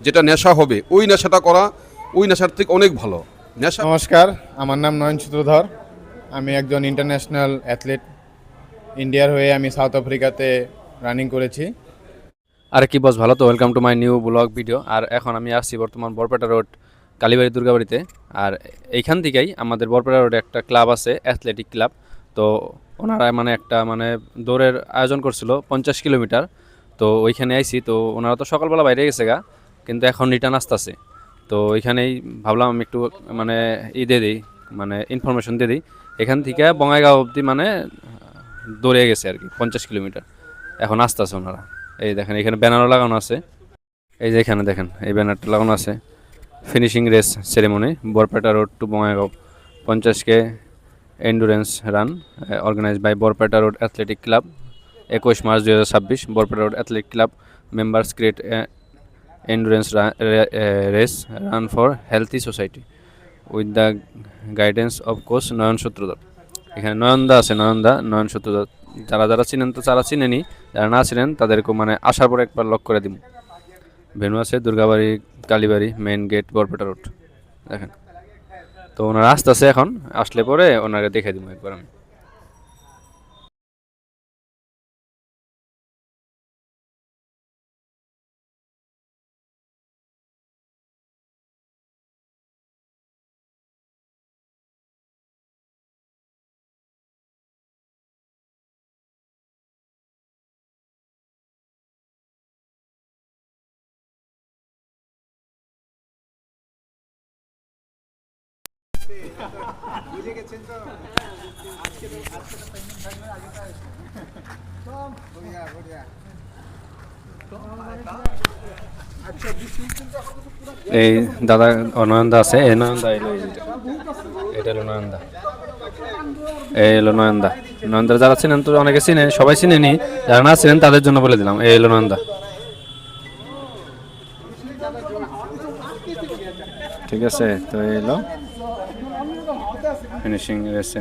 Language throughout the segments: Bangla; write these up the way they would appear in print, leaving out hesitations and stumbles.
যেটা নেশা হবে ওই নেশাটা করা ওই নেশার থেকে অনেক ভালো নেশা। নমস্কার, আমার নাম নয়ন সূত্রধর। আমি একজন ইন্টারন্যাশনাল অ্যাথলিট। ইন্ডিয়ার হয়ে আমি সাউথ আফ্রিকাতে রানিং করেছি। আর কি বস, ভালো তো? Welcome to my new blog video. আর এখন আমি আসছি বর্তমান বরপেটা রোড কালীবাড়ি দুর্গাবাড়িতে। আর এইখান থেকেই আমাদের বরপেটা রোডে একটা ক্লাব আছে, অ্যাথলেটিক ক্লাব। তো ওনারা একটা দৌড়ের আয়োজন করছিল 50 কিলোমিটার। তো ওইখানে আইছি। তো ওনারা তো সকালবেলা বাইরে গেছে গা, কিন্তু এখন রিটার্ন আসতেছে। তো ওইখানেই ভাবলাম আমি একটু দিয়ে দিই, ইনফরমেশন দিয়ে দিই। এখান থেকে বঙ্গাইগাঁও অবধি দৌড়ে গেছে আর কি 50 কিলোমিটার। এখন আসতেছে ওনারা। এই দেখেন, এখানে ব্যানারও লাগানো আছে। এই যে এখানে দেখেন, এই ব্যানারটা লাগানো আছে, finishing race ceremony Barpeta Road to Bongaigaon 50K endurance run organised by Barpeta Road athletic club. 21 March 2026 Barpeta Road athletic club members create endurance race run for healthy society with the guidance of coach Nayan Sutradhar. এখানে নয়নদা আছে, নয়ন সূত্রধর। যারা যারা চিনেন তো তারা চিনেনি, যারা না চিনেন তাদেরকে আসার পরে একবার লক করে দিব। ভেনু আছে দুর্গাবাড়ি কালীবাড়ি মেইন গেট বরপেটা রোড। দেখেন, তো ওনারা আসতেছে। এখন আসলে পরে ওনাকে দেখে দিব একবার আমি। এই দাদা নয়নদা আছে, এই নয়নদা এলো, এটা হলো নয়নদা, এই এলো নয়নদা। নয়নদা যারা চিনেন তো অনেকে চিনেন, সবাই চিনেনি, যারা না চিনেন তাদের জন্য বলে দিলাম, এই এলো নয়নদা। ঠিক আছে, তো এলো ফিনিশিং রেসে।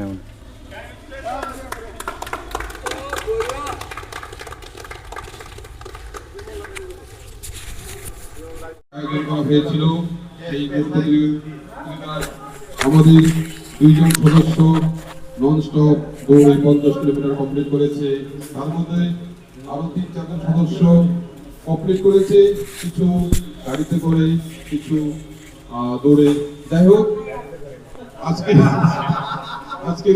আয়োজন করা হয়েছিল। সেই প্রতিযোগিতায় আমাদের দুইজন সদস্য নন স্টপ দৌড়ে 50 কিলোমিটার কমপ্লিট করেছে। তার মধ্যে আরো 3-4জন সদস্য কমপ্লিট করেছে, কিছু গাড়িতে করে, কিছু দৌড়ে। যাই হোক, আজকের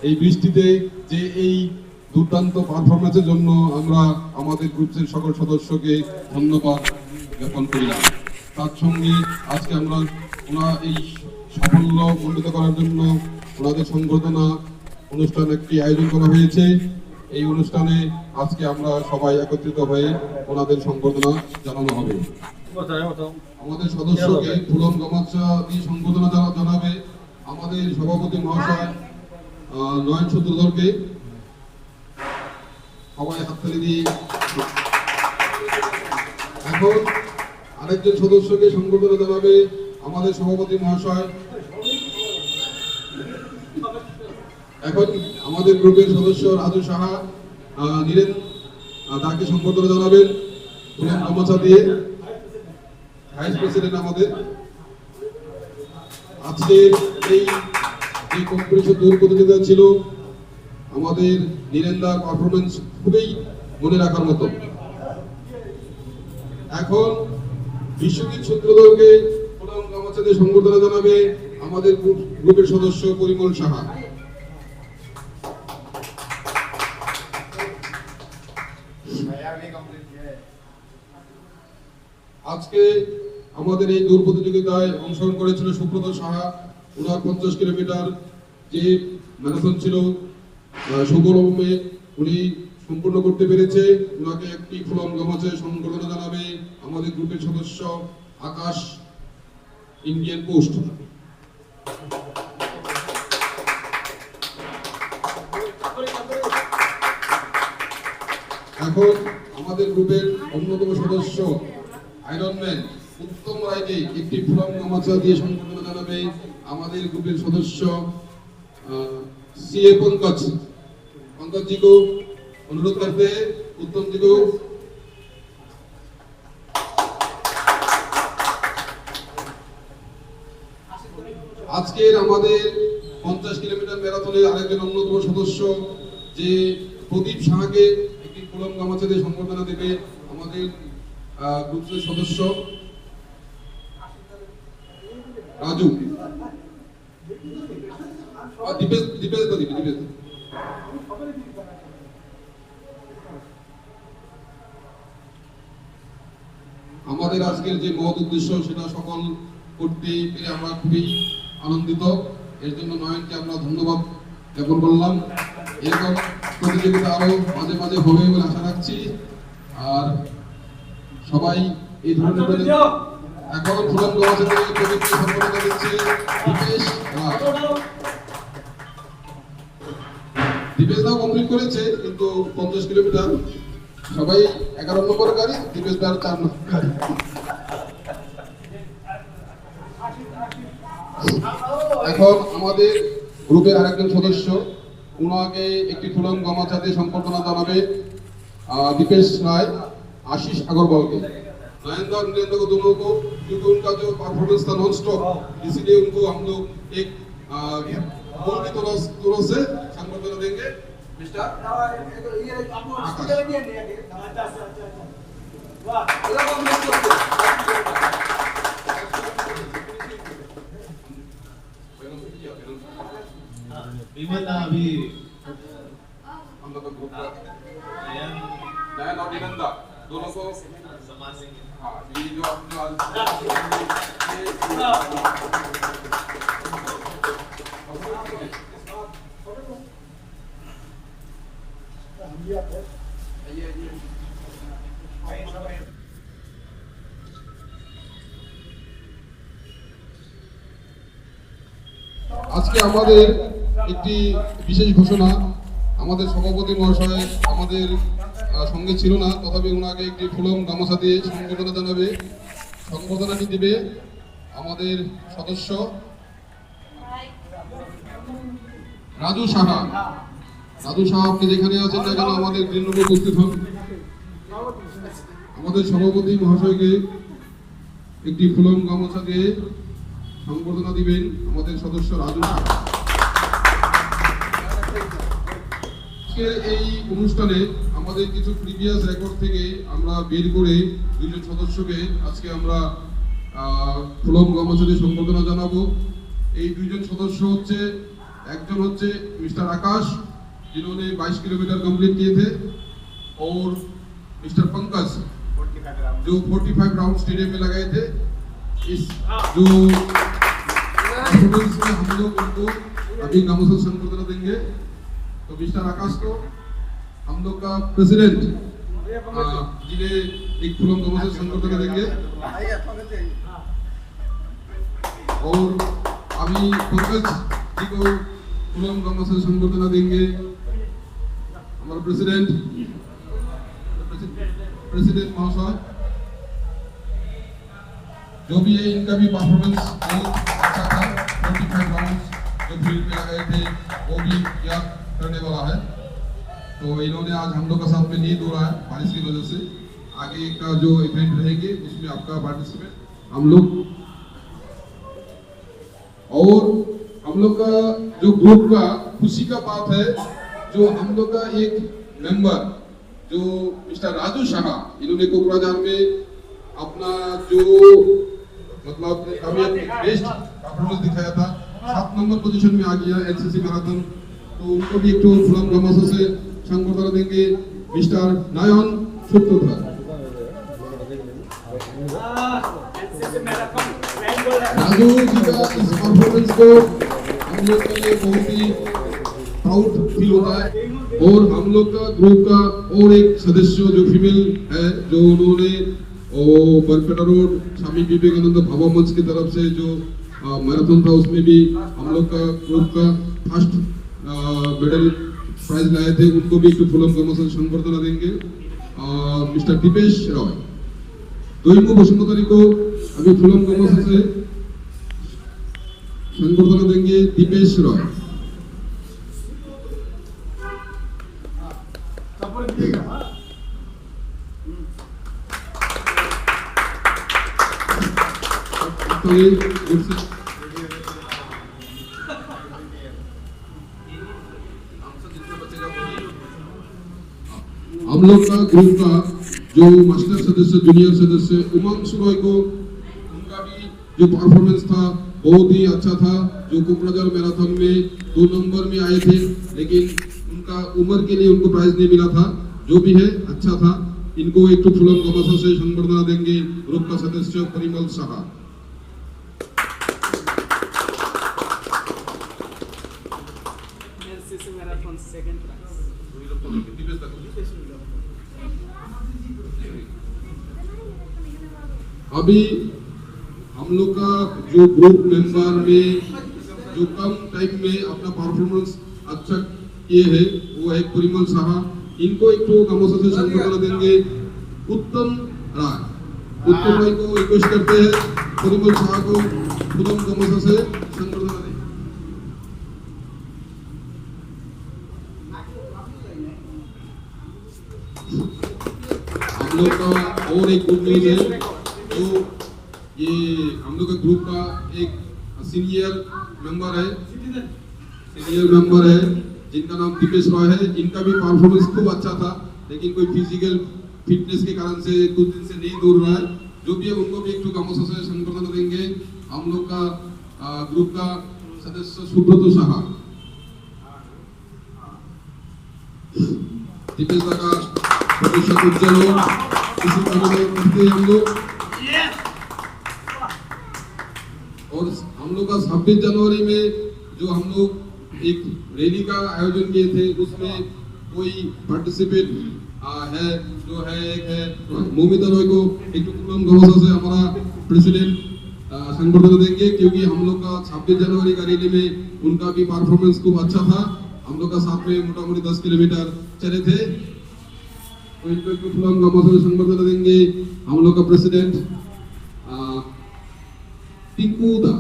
এই বৃষ্টিতে যে এই দুর্দান্ত পারফরমেন্সের জন্য আমরা আমাদের গ্রুপের সকল সদস্যকে ধন্যবাদ জ্ঞাপন করিলাম। তার সঙ্গে আজকে আমরা এই সাফল্য মণ্ডিত করার জন্য ওনাদের সংবর্ধনা অনুষ্ঠান একটি আয়োজন করা হয়েছে। এই অনুষ্ঠানে আজকে আমরা সবাই একত্রিত হয়ে ওনাদের সংবর্ধনা জানানো হবে। আমাদের সদস্যকে ফুলন গামাচা দিয়ে সংবর্ধনা জানাবে আমাদের সভাপতি মহাশয় নয়ন সূত্রধরকে। সবাই হাততালি দিয়ে। এখন আরেকজন সদস্যকে সংবর্ধনা জানাবে আমাদের সভাপতি মহাশয়। এখন আমাদের গ্রুপের সদস্য রাজু সাহা নীরেন তাকে সংবর্ধনা জানাবেন ফুলন গামাচা দিয়ে, ভাইস প্রেসিডেন্ট আমাদের। আজকের এই যে কম্পিটিশন দৌড় প্রতিযোগিতা ছিল, আমাদের নীরেন্দার পারফরমেন্স খুবই মনে রাখার মতো। এখন বিশ্বজিৎ সূত্রধরকে ফুলন গামাচা দিয়ে সংবর্ধনা জানাবে আমাদের গ্রুপের সদস্য পরিমল সাহা। আজকে আমাদের এই দৌড় প্রতিযোগিতায় অংশগ্রহণ করেছিল সুব্রত সাহা। ওনার 50 কিলোমিটার যে ম্যারাথন ছিল সুগরমে উনি সম্পূর্ণ করতে পেরেছে। ওনাকে একটি ফুলন গামাচায় সংবর্ধনা জানাবে আমাদের গ্রুপের সদস্য আকাশ ইন্ডিয়ান পোস্ট। এখন আমাদের গ্রুপের অন্যতম সদস্য আয়রনম্যান উত্তম রায়কে একটি ফুলন গামাচা দিয়ে সংবর্ধনা জানাবে আমাদের গ্রুপের সদস্য सीए पंकज जी को अनुरोध करते हैं उत्तम जी को আজকের আমাদের 50 কিলোমিটার ম্যারাথনের আরেকজন অন্যতম সদস্য যে প্রদীপ সাহাকে একটি ফুলম গামছা দিয়ে সম্বর্ধনা দেবে আমাদের গ্রুপের সদস্য রাজু দীপেশ দীপেশ দা দিবে দীপেশ। আমাদের আজকের যে মহৎ উদ্দেশ্য সেটা সফল করতে পেরে আমরা খুবই আনন্দিত। এর জন্য নয়নকে আমরা ধন্যবাদ জ্ঞাপন করলাম। এরকম প্রতিযোগিতা আরো মাঝে মাঝে হবে বলে আশা রাখছি। আর সবাই এই ধরনের এখন ফুলম গামছা থেকে প্রদীপকে সম্মানিত দিচ্ছে দীপেশ রাজ। দীপেশ দাও কমপ্লিট করেছে কিন্তু 50 কিলোমিটার সবাই 11 নম্বর গাড়ি, দীপেশ দার 4 নম্বর গাড়ি। এখন আমাদের গ্রুপের আরেকজন সদস্য উনাকে একটি ফুলম গামছা দিয়ে সম্বর্ধনা জানাবে दीपेश राय, आशीष अग्रवाल के। नयनदा और नीरेंद्र को दोनों को क्योंकि उनका जो परफॉर्मेंस था नॉन स्टॉप, इसीलिए उनको हम लोग एक गोल की तरह से संबोधन देंगे। मिस्टर अभी हम लोग का ग्रुप नयन और नीरेंद्र दोनों को हाँ ये जो अपने আজকে আমাদের একটি বিশেষ ঘোষণা। আমাদের সভাপতি মহাশয় আমাদের সঙ্গে ছিল না, তথাপি ওনাকে একটি ফুলম গামছা দিয়ে সম্বর্ধনা জানাবে। সম্বর্ধনাটি দিবে আমাদের সদস্য রাজু সাহা। রাজু সাহা আপনি যেখানে আছেন না কেন আমাদের গ্রিন রুমে উপস্থিত হন। আমাদের সভাপতি মহাশয়কে একটি ফুলম গামছা দিয়ে সম্বর্ধনা দিবেন আমাদের সদস্য রাজু সাহা। এই অনুষ্ঠানে আমাদের কিছু প্রিভিয়াস রেকর্ড থেকে আমরা বের করে দুইজন সদস্যকে আজকে আমরা ফুলম গামছা দিয়ে সম্বর্ধনা জানাবো। এই দুইজন সদস্য হচ্ছে, একজন হচ্ছে मिस्टर आकाश जिन्होंने 22 किलोमीटर कंप्लीट किए थे, और मिस्टर पंकज जो 45 राउंड स्टेडियम में लगाए थे। इस जो परफॉर्मेंस में हम लोग उनको अभी गामছা संबर्धना देंगे। तो मिस्टर आकाश को हम लोग का प्रेसिडेंट जिन्हें एक फूलम गामছা संबर्धना देंगे, और अभी पंकज जी को फूलम गामছা संबर्धना देंगे हमारा प्रेसिडेंट महाशय। जो भी है इनका भी परफॉर्मेंस बहुत अच्छा था। 45 राउंड जो फील्ड में लगाए थे वो भी याद करने वाला है। तो इन्होंने आज हम लोग का साथ में नहीं दौड़ा है बारिश की वजह से। आगे का जो इवेंट रहेंगे उसमें आपका पार्टिसिपेट हम लोग, और हम लोग का जो ग्रुप का खुशी का बात है, जो हम लोग का एक मेंबर जो मिस्टर राजू शाह, इन्होंने कोकराझार में अपना जो मतलब बेस्ट परफॉर्मेंस दिखाया था, 7 नंबर पोजीशन में आ गया एनसीसी मैराथन। तो उनको भी एक तो फूलम गामছা से संबर्धना देंगे मिस्टर नयन सूत्रधार। राजू जी का इस परफॉर्मेंस को हम लोग के लिए बहुत ही प्राउड फील होता है। और हम लोग का ग्रुप का और एक सदस्य जो फीमेल है, जो उन्होंने बरपेटा रोड स्वामी विवेकानंद भावा मंच की तरफ से जो मैराथन था उसमें भी हम लोग का ग्रुप का फर्स्ट मेडल प्राइज लाए थे, उनको भी एक फूलम गामছা संबर्धना देंगे मिस्टर दीपेश रॉय। दोईमुख बसुमतारी को अभी फूलम गामছা से संबर्धना देंगे दीपेश रॉय। लोग का ग्रुप का जो मास्टर सदस्य जूनियर सदस्य उमंग सुरॉय को उनका भी जो परफॉर्मेंस था बहुत ही अच्छा था। जो कोकराझार मैराथन में 2 नंबर में आए थे, लेकिन उनका उम्र के लिए उनको प्राइज नहीं मिला था। जो भी है अच्छा था। इनको एक तो फुलन गमासा से संबर्धना देंगे ग्रुप का सदस्य परिमल साहा। अभी हम लोग का जो ग्रुप मेंबर में जो कम टाइम में अपना परफॉर्मेंस अच्छा किए हैं वो है परिमल साहा। इनको एक तो गमोसा से संबर्धना देंगे उत्तम राय। उत्तम राय को रिक्वेस्ट करते हैं परिमल साहा को उत्तम गमोसा से संबर्धना दें। हम लोग का और एक गुड न्यूज है, तो ये हम लोग का ग्रुप का एक सीनियर मेंबर है जिनका नाम दीपेश रॉय है। इनका भी परफॉर्मेंस खूब अच्छा था, लेकिन कोई फिजिकल फिटनेस के कारण से कुछ दिन से नहीं दौड़ रहा है। जो भी है उनको भी एक गमोसा से संबर्धना देंगे हम लोग का ग्रुप का सदस्य सुब्रत साहा। दीपेश दा का भविष्य उज्जवल हो, इसी कामना करते हैं हम लोग। और हम लोग का 26 जनवरी में जो हम लोग एक रैली का आयोजन किए थे, उसमें कोई पार्टिसिपेट है जो है एक है मोमिता रॉय को एक गमोसा से हमारा प्रेसिडेंट संबर्धना देंगे, क्योंकि हम लोग का 26 जनवरी का रैली में उनका भी परफॉर्मेंस खूब अच्छा था। हम लोग का साथ में मोटामोटी 10 किलोमीटर चले थे, तो इनको एक गमोसा से संबर्धना देंगे हम लोग का प्रेसिडेंट टिंकू दा।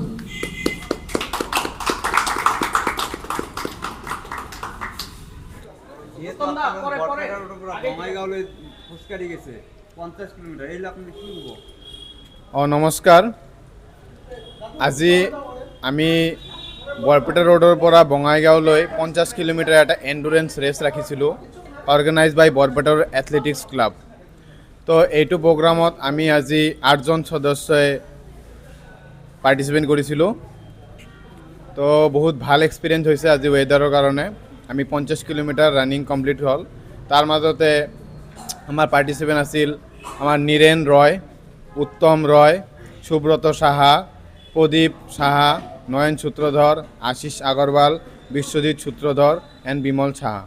নমস্কাৰ। আজি আমি বৰপেটা ৰোডৰ পৰা বঙাইগাঁওলৈ 50 কিলোমিটাৰ এটা এণ্ডুৰেঞ্চ ৰেচ ৰাখিছিলোঁ, organise by Barpeta athletics club. তো এইটো প্ৰগ্ৰামত আমি আজি 8জন সদস্যই পাৰ্টিচিপেট কৰিছিলোঁ। তো বহুত ভাল এক্সপিৰিয়েঞ্চ হৈছে আজি ৱেডাৰৰ কাৰণে। আমি 50 কিলোমিটাৰ ৰানিং কমপ্লিট হ'ল। তাৰ মাজতে আমাৰ পাৰ্টিচিপেণ্ট আছিল আমাৰ নীৰেণ ৰয়, উত্তম ৰয়, সুব্রত সাহা, প্রদীপ সাহা, নয়ন সূত্রধর, আশিস আগরওয়াল, বিশ্বজিৎ সূত্রধর এন্ড বিমল সাহা।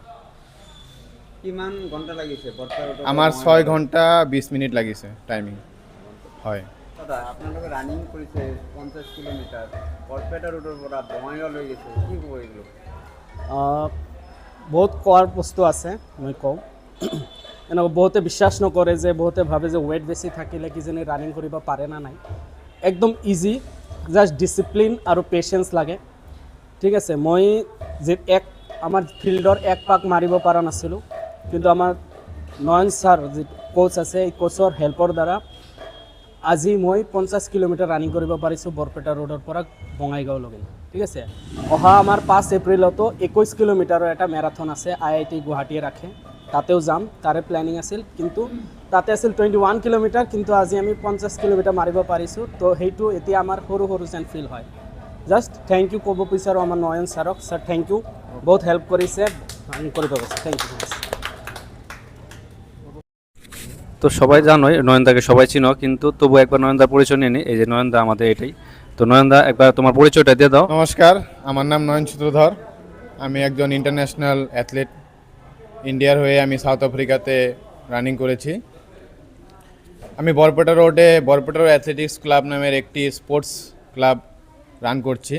কিমান ঘন্টা লাগিছে? আমার 6 ঘন্টা 20 মিনিট লাগিছে টাইমিং। হয় দাদা, আপোনালোকে ৰানিং কৰিছে 50 কিলোমিটাৰ বৰপেটা ৰোডৰ পৰা বঙাইগাঁও লৈ গৈছে, কি ক'ব এগুলো? বহুত কোৱাৰ বস্তু আছে, মই কওঁ। এনেকুৱা বহুতে বিশ্বাস নকৰে, যে বহুতে ভাবে যে ৱেইট বেছি থাকিলে কিজানি ৰানিং কৰিব পাৰে না নাই। একদম ইজি, জাষ্ট ডিচিপ্লিন আৰু পেচেঞ্চ লাগে। ঠিক আছে, মই যে আমাৰ ফিল্ডৰ এক পাক মাৰিব পৰা নাছিলোঁ, কিন্তু আমাৰ নয়ন ছাৰ যি কোচ আছে, এই কোচৰ হেল্পৰ দ্বাৰা আজি মই 50 কিলোমিটাৰ ৰানিং কৰিব পাৰিছোঁ বৰপেটা ৰোডৰ পৰা বঙাইগাঁওলৈকে। ঠিক আছে, অহা আমাৰ 5 এপ্ৰিলতো 21 কিলোমিটাৰৰ এটা মেৰাথন আছে, IIT গুৱাহাটীয়ে ৰাখে, তাতেও যাম। তাৰে প্লেনিং আছিল, কিন্তু তাতে আছিল 21 কিলোমিটাৰ, কিন্তু আজি আমি 50 কিলোমিটাৰ মাৰিব পাৰিছোঁ। তো সেইটো এতিয়া আমাৰ সৰু সৰু যেন ফিল হয়। জাষ্ট থেংক ইউ ক'ব বিচাৰোঁ আমাৰ নয়ন ছাৰক। ছাৰ থেংক ইউ, বহুত হেল্প কৰিছে ৰানিং কৰিব গৈছে। Thank you. তো সবাই জানোই নয়নদাকে, সবাই চিনো, কিন্তু তবু একবার নয়নদার পরিচয় নিয়ে নিই। এই যে নয়নদা আমাদের এটাই। তো নয়নদা, একবার তোমার পরিচয়টা দিয়ে দাও। নমস্কার, আমার নাম নয়ন সূত্রধর। আমি একজন ইন্টারন্যাশনাল অ্যাথলেট। ইন্ডিয়ার হয়ে আমি সাউথ আফ্রিকাতে রানিং করেছি। আমি বরপেটা রোডে বরপেটা অ্যাথলেটিক্স ক্লাব নামের একটি স্পোর্টস ক্লাব রান করছি।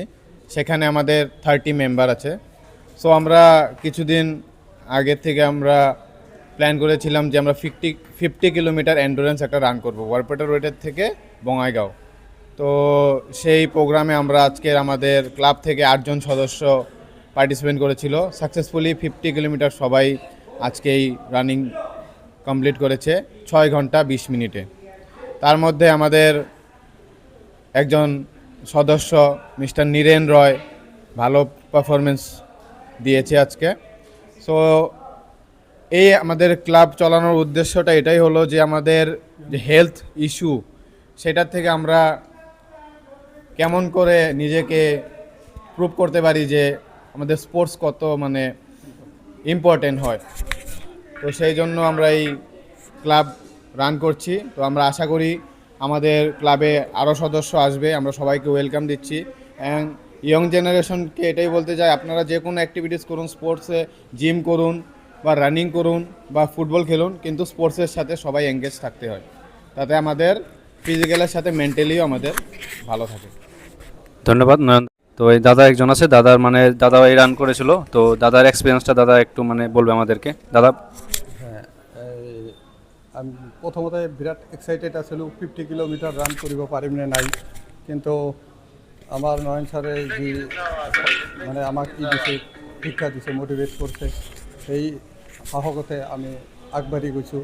সেখানে আমাদের 30 মেম্বার আছে। সো আমরা কিছুদিন আগে থেকে আমরা প্ল্যান করেছিলাম যে আমরা 50 কিলোমিটার এন্ডুরেন্স একটা রান করব বরপেটা রোডের থেকে বঙাইগাঁও। তো সেই প্রোগ্রামে আমরা আজকের আমাদের ক্লাব থেকে 8জন সদস্য পার্টিসিপেট করেছিল। সাকসেসফুলি 50 কিলোমিটার সবাই আজকেই রানিং কমপ্লিট করেছে 6 ঘন্টা 20 মিনিটে। তার মধ্যে আমাদের একজন সদস্য মিস্টার নীরেণ রয় ভালো পারফরমেন্স দিয়েছে আজকে। সো এই আমাদের ক্লাব চালানোর উদ্দেশ্যটা এটাই হলো যে আমাদের যে হেলথ ইস্যু সেটার থেকে আমরা কেমন করে নিজেকে প্রুভ করতে পারি যে আমাদের স্পোর্টস কত মানে ইম্পর্টেন্ট হয়। তো সেই জন্য আমরা এই ক্লাব রান করছি। তো আমরা আশা করি আমাদের ক্লাবে আরও সদস্য আসবে, আমরা সবাইকে ওয়েলকাম দিচ্ছি। অ্যান্ড ইয়ং জেনারেশনকে এটাই বলতে চাই, আপনারা যে কোনো অ্যাক্টিভিটিস করুন, স্পোর্টসে জিম করুন বা রানিং করুন বা ফুটবল খেলুন, কিন্তু স্পোর্টসের সাথে সবাই এঙ্গেজ থাকতে হয়, তাতে আমাদের ফিজিক্যালের সাথে মেন্টালিও আমাদের ভালো থাকে। ধন্যবাদ নয়ন। তো এই দাদা একজন আছে, দাদার মানে দাদা এই রান করেছিল, তো দাদার এক্সপিরিয়েন্সটা দাদা একটু মানে বলবে আমাদেরকে। দাদা হ্যাঁ, আমি প্রথমতে বিরাট এক্সাইটেড আছিলো 50 কিলোমিটার রান কৰিব পাৰিম নে নাই, কিন্তু আমাৰ নয়ন ছাৰে যি মানে আমাক ই দিছে, শিক্ষা দিছে, মোটিভেট কৰিছে, সেই সাহসতে আমি আগবাঢ়ি গৈছোঁ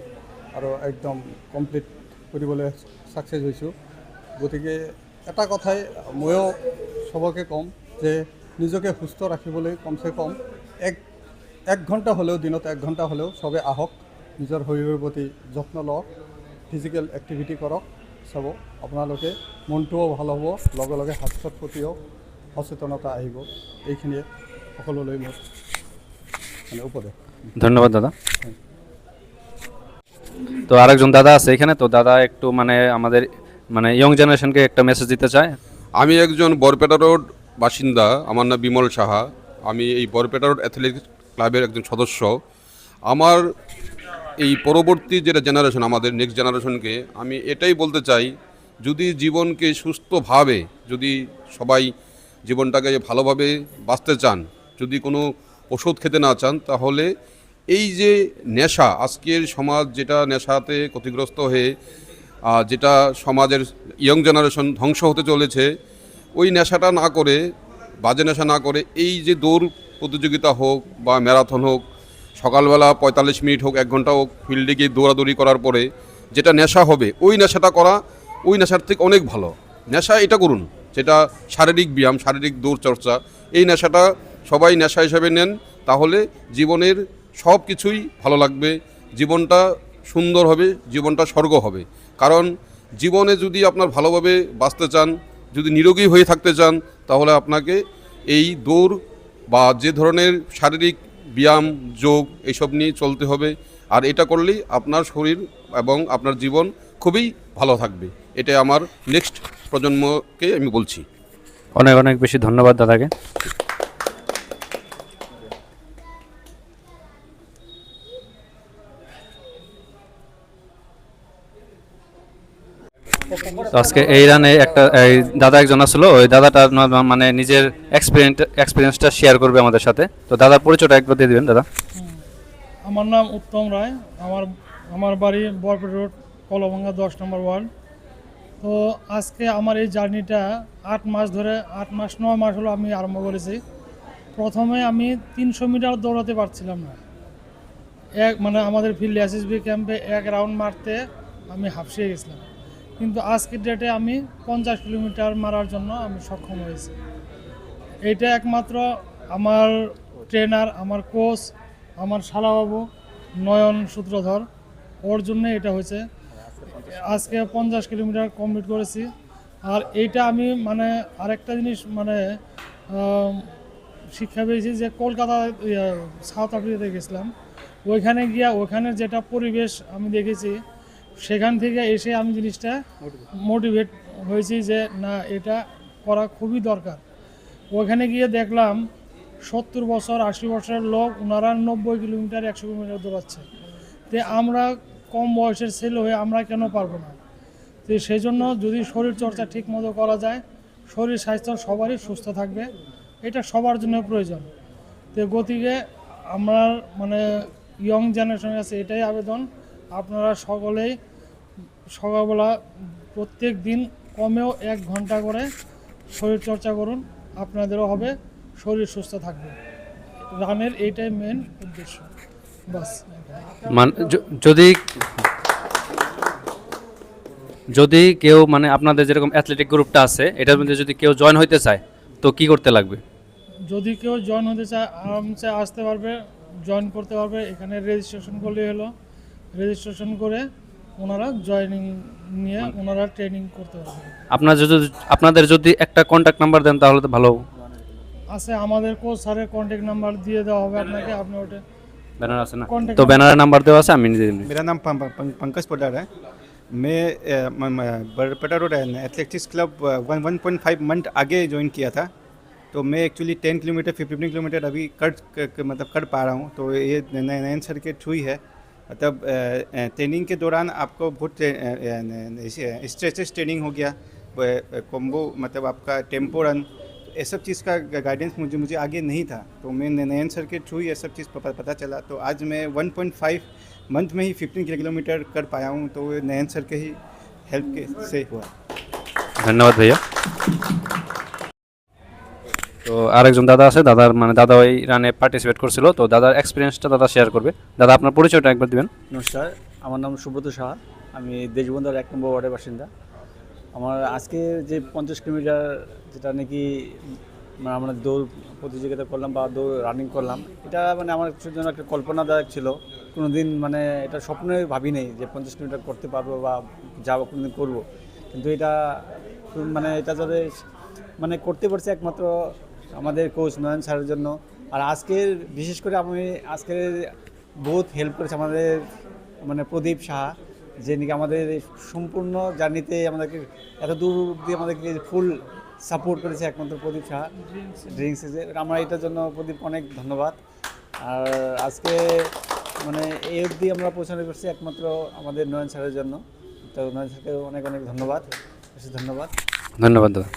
আৰু একদম কমপ্লিট কৰিবলৈ ছাকচেছ হৈছোঁ। গতিকে এটা কথাই ময়ো চবকে ক'ম যে নিজকে সুস্থ ৰাখিবলৈ কমচে কম এক ঘণ্টা হ'লেও, দিনত 1 ঘণ্টা হ'লেও চবে আহক, নিজৰ শৰীৰৰ প্ৰতি যত্ন লওক, ফিজিকেল এক্টিভিটি কৰক, চাব আপোনালোকে মনটোও ভাল হ'ব, লগে লগে স্বাস্থ্যৰ প্ৰতিও সচেতনতা আহিব। এইখিনিয়ে সকলোলৈ মোৰ মানে উপদেশ। ধন্যবাদ দাদা। তো আরেকজন দাদা আছে এখানে, তো দাদা একটু মানে আমাদের মানে ইয়ং জেনারেশনকে একটা মেসেজ দিতে চায়। আমি একজন বরপেটা রোড বাসিন্দা, আমার নাম বিমল সাহা। আমি এই বরপেটা রোড অ্যাথলেটিক ক্লাবের একজন সদস্য। আমার এই পরবর্তী যেটা জেনারেশন, আমাদের নেক্সট জেনারেশনকে আমি এটাই বলতে চাই, যদি জীবনকে সুস্থভাবে, যদি সবাই জীবনটাকে ভালোভাবে বাঁচতে চান, যদি কোনো ওষুধ খেতে না চান, তাহলে এই যে নেশা, আজকের সমাজ যেটা নেশাতে ক্ষতিগ্রস্ত হয়ে যেটা সমাজের ইয়ং জেনারেশন ধ্বংস হতে চলেছে, ওই নেশাটা না করে, বাজে নেশা না করে, এই যে দৌড় প্রতিযোগিতা হোক বা ম্যারাথন হোক, সকালবেলা 45 মিনিট হোক, 1 ঘন্টা হোক, ফিল্ডে গিয়ে দৌড়াদৌড়ি করার পরে যেটা নেশা হবে, ওই নেশাটা করা ওই নেশার থেকে অনেক ভালো। নেশা এটা করুন যেটা শারীরিক ব্যায়াম, শারীরিক দৌড়চর্চা, এই নেশাটা সবাই নেশা হিসেবে নেন, তাহলে জীবনের সব কিছুই ভালো লাগবে, জীবনটা সুন্দর হবে, জীবনটা স্বর্গ হবে। কারণ জীবনে যদি আপনার ভালোভাবে বাঁচতে চান, যদি নিরোগী হয়ে থাকতে চান, তাহলে আপনাকে এই দৌড় বা যে ধরনের শারীরিক ব্যায়াম, যোগ, এইসব নিয়ে চলতে হবে। আর এটা করলেই আপনার শরীর এবং আপনার জীবন খুবই ভালো থাকবে। এটা আমার নেক্সট প্রজন্মকে আমি বলছি। অনেক অনেক বেশি ধন্যবাদ দাদাকে। তো আজকে এই রানে একটা এই দাদা একজন আসলো, ওই দাদাটা মানে নিজের এক্সপিরিয়েন্সটা শেয়ার করবে আমাদের সাথে। তো দাদার পরিচয়টা একবার দিয়ে দিবেন দাদা। আমার নাম উত্তম রায়, আমার বাড়ি বরপেটা রোড, কলভাঙ্গা 10 নম্বর ওয়ার্ড। তো আজকে আমার এই জার্নিটা 8 মাস ধরে, 8 মাস 9 মাস হলো আমি আরম্ভ করেছি। প্রথমে আমি 300 মিটার দৌড়াতে পারছিলাম না, মানে আমাদের ফিল্ড এসএসবি ক্যাম্পে 1 রাউন্ড মারতে আমি হাঁফিয়ে গেছিলাম, কিন্তু আজকের ডেটে আমি 50 কিলোমিটার মারার জন্য আমি সক্ষম হয়েছি। এইটা একমাত্র আমার ট্রেনার, আমার কোচ, আমার শালাবাবু নয়ন সূত্রধর, ওর জন্য এটা হয়েছে। আজকে 50 কিলোমিটার কমপ্লিট করেছি। আর এইটা আমি মানে আরেকটা জিনিস মানে শিক্ষা পেয়েছি যে কলকাতা, সাউথ আফ্রিকাতে গেছিলাম, ওইখানে গিয়া ওইখানে যেটা পরিবেশ আমি দেখেছি, সেখান থেকে এসে আমি জিনিসটা মোটিভেট হয়েছি যে না, এটা করা খুবই দরকার। ওইখানে গিয়ে দেখলাম 70 বছর 80 বছরের লোক, ওনারা 90 কিলোমিটার 100 কিলোমিটার দৌড়াচ্ছে। তো আমরা কম বয়সের ছেলে হয়ে আমরা কেন পারবো না? তো সেই জন্য যদি শরীরচর্চা ঠিক মতো করা যায়, শরীর স্বাস্থ্য সবারই সুস্থ থাকবে, এটা সবার জন্য প্রয়োজন। তো গতিকে আমার মানে ইয়ং জেনারেশনের কাছে এটাই আবেদন, আপনারা সকলেই সকালবেলা প্রত্যেক দিন কমেও 1 ঘন্টা করে শরীরচর্চা করুন, আপনাদেরও হবে, শরীর সুস্থ থাকবে। রানের এইটাই মেন উদ্দেশ্য, বাস। যদি কেউ মানে আপনাদের যেরকম অ্যাথলেটিক গ্রুপটা আছে, এটার মধ্যে যদি কেউ জয়েন হইতে চায়, তো কি করতে লাগবে? যদি কেউ জয়েন হতে চায় আরামসে আসতে পারবে, জয়েন করতে পারবে। এখানে রেজিস্ট্রেশন করলেই হলো, রেজিস্ট্রেশন করে ওনারা জয়েনিং নিয়ে ওনারা ট্রেনিং করতে পারবে। আপনাদের যদি একটা কন্ট্যাক্ট নাম্বার দেন তাহলে তো ভালো। আছে আমাদের কোচ স্যারের কন্ট্যাক্ট নাম্বার দিয়ে দেওয়া হবে আপনাকে, আপনি ওটা ব্যানার আছে না? Contact তো ব্যানারের নাম্বার দেওয়া আছে, আমি নিজে मेरा नाम पंकज पोडार है। मैं Barpeta road athletics club 1.5 month आगे ज्वाइन किया था। तो मैं एक्चुअली 10 किलोमीटर 15 किलोमीटर अभी मतलब कर पा रहा हूँ। तो ये नयन सर के थ्रू ही है। मतलब ट्रेनिंग के दौरान आपको बहुत स्ट्रेचेस ट्रेनिंग हो गया, कॉम्बो मतलब आपका टेम्पो रन, ये सब चीज़ का गाइडेंस मुझे आगे नहीं था। तो मैं नयन सर के थ्रू ये सब चीज़ पता चला। तो आज मैं 1.5 मंथ में ही 15 किलोमीटर कर पाया हूँ। तो ये नयन सर के ही हेल्प के से हुआ। ধন্যবাদ ভাইয়া। তো আরেকজন দাদা আছে, দাদা ওই রানে পার্টিসিপেট করছিল। তো দাদার এক্সপিরিয়েন্সটা দাদা শেয়ার করবে। দাদা আপনার পরিচয়টা একবার দিবেন। নমস্কার, আমার নাম সুব্রত সাহা। আমি দেশবন্ধুর 1 নম্বর ওয়ার্ডের বাসিন্দা। আমার আজকে যে 50 কিলোমিটার যেটা নাকি আমরা দৌড় প্রতিযোগিতা করলাম বা দৌড় রানিং করলাম, এটা মানে আমার জন্য একটা কল্পনাদায়ক ছিল। কোনো দিন মানে এটা স্বপ্নে ভাবি নেই যে 50 কিলোমিটার করতে পারবো বা যাবো কোনো দিন করবো। কিন্তু এটা মানে এটা যাতে মানে করতে পারছি একমাত্র আমাদের কোচ নয়ন স্যারের জন্য। আর আজকের বিশেষ করে আমি আজকের বহুত হেল্প করেছে আমাদের মানে প্রদীপ সাহা, যে নাকি আমাদের সম্পূর্ণ জার্নিতে আমাদেরকে এত দূর অবধি আমাদেরকে ফুল সাপোর্ট করেছে একমাত্র প্রদীপ সাহা ড্রিঙ্কসে। আমরা এটার জন্য প্রদীপ অনেক ধন্যবাদ। আর আজকে মানে এই অবধি আমরা পৌঁছানো করছি একমাত্র আমাদের নয়ন স্যারের জন্য। তো নয়ন স্যারকে অনেক অনেক ধন্যবাদ, ধন্যবাদ। ধন্যবাদ দাদা।